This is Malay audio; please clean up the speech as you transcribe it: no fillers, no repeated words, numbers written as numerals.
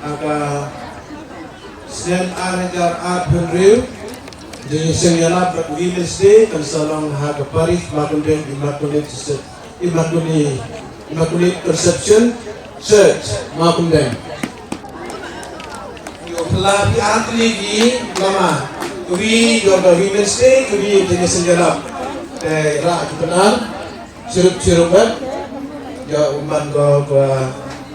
aga Sden Anajar Art Henry di Sengyala Women's Day kan salong haga Paris Makundeng Immaculate Conception Church Makundeng. Yo pelati antri di lama. Kubi joga Women's Day kubi di Sengyala. Ra benar sirup-sirupan ya umpan ko